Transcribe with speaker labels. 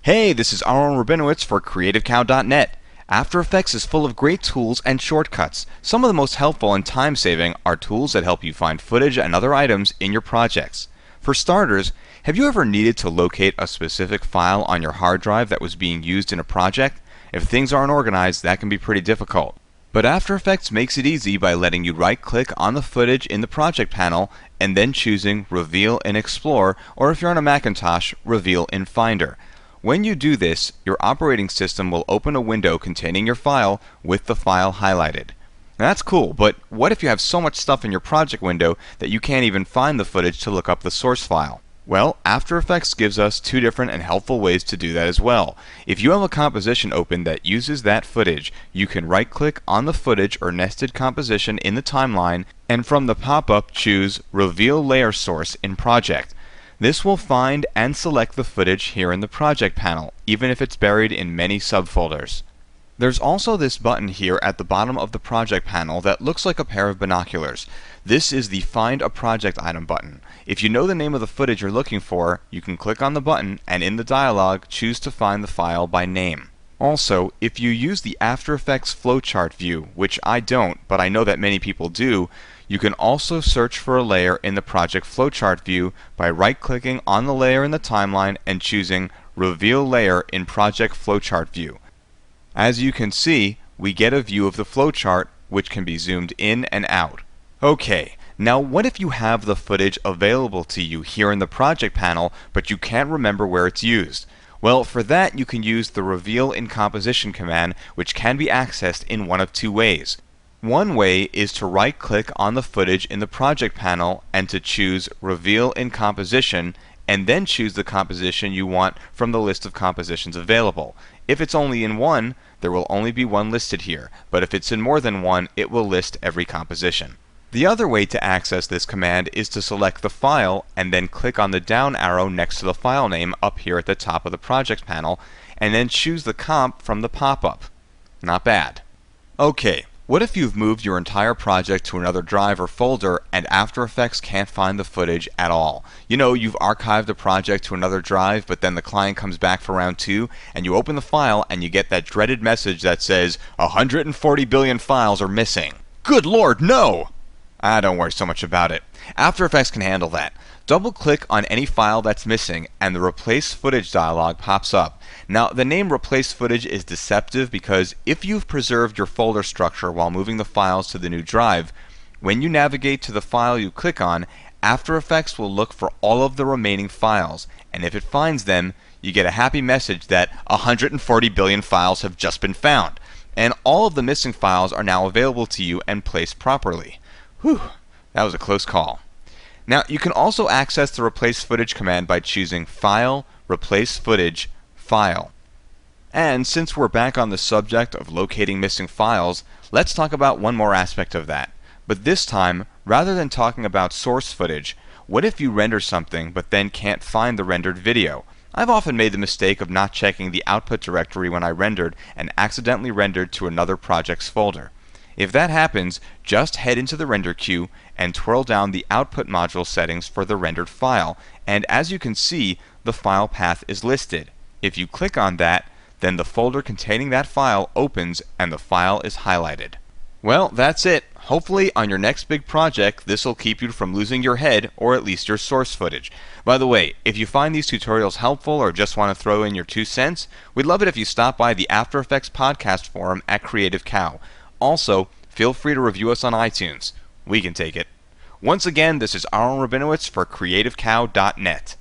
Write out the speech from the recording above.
Speaker 1: Hey, this is Aaron Rabinowitz for CreativeCow.net. After Effects is full of great tools and shortcuts. Some of the most helpful and time-saving are tools that help you find footage and other items in your projects. For starters, have you ever needed to locate a specific file on your hard drive that was being used in a project? If things aren't organized, that can be pretty difficult. But After Effects makes it easy by letting you right-click on the footage in the project panel and then choosing Reveal in Explore, or if you're on a Macintosh, Reveal in Finder. When you do this, your operating system will open a window containing your file with the file highlighted. Now that's cool, but what if you have so much stuff in your project window that you can't even find the footage to look up the source file? Well, After Effects gives us two different and helpful ways to do that as well. If you have a composition open that uses that footage, you can right-click on the footage or nested composition in the timeline and from the pop-up choose Reveal Layer Source in Project. This will find and select the footage here in the project panel, even if it's buried in many subfolders. There's also this button here at the bottom of the project panel that looks like a pair of binoculars. This is the Find a Project Item button. If you know the name of the footage you're looking for, you can click on the button and in the dialog choose to find the file by name. Also, if you use the After Effects Flowchart view, which I don't, but I know that many people do, you can also search for a layer in the Project Flowchart view by right-clicking on the layer in the timeline and choosing Reveal Layer in Project Flowchart view. As you can see, we get a view of the flowchart, which can be zoomed in and out. Okay, now what if you have the footage available to you here in the project panel, but you can't remember where it's used? Well, for that you can use the Reveal in Composition command, which can be accessed in one of two ways. One way is to right-click on the footage in the project panel and to choose Reveal in Composition, and then choose the composition you want from the list of compositions available. If it's only in one, there will only be one listed here, but if it's in more than one, it will list every composition. The other way to access this command is to select the file and then click on the down arrow next to the file name up here at the top of the project panel, and then choose the comp from the pop-up. Not bad. Okay. What if you've moved your entire project to another drive or folder and After Effects can't find the footage at all? You know, you've archived a project to another drive, but then the client comes back for round 2, and you open the file and you get that dreaded message that says 140 billion files are missing. Good Lord, no! Don't worry so much about it. After Effects can handle that. Double-click on any file that's missing and the Replace Footage dialog pops up. Now, the name Replace Footage is deceptive because if you've preserved your folder structure while moving the files to the new drive, when you navigate to the file you click on, After Effects will look for all of the remaining files, and if it finds them, you get a happy message that 140 billion files have just been found, and all of the missing files are now available to you and placed properly. Whew, that was a close call. Now, you can also access the Replace Footage command by choosing File, Replace Footage, File. And since we're back on the subject of locating missing files, let's talk about one more aspect of that. But this time, rather than talking about source footage, what if you render something but then can't find the rendered video? I've often made the mistake of not checking the output directory when I rendered and accidentally rendered to another project's folder. If that happens, just head into the render queue and twirl down the output module settings for the rendered file, and as you can see, the file path is listed. If you click on that, then the folder containing that file opens and the file is highlighted. Well, that's it. Hopefully on your next big project, this will keep you from losing your head or at least your source footage. By the way, if you find these tutorials helpful or just want to throw in your 2 cents, we'd love it if you stop by the After Effects podcast forum at Creative Cow. Also, feel free to review us on iTunes. We can take it. Once again, this is Aaron Rabinowitz for CreativeCow.net.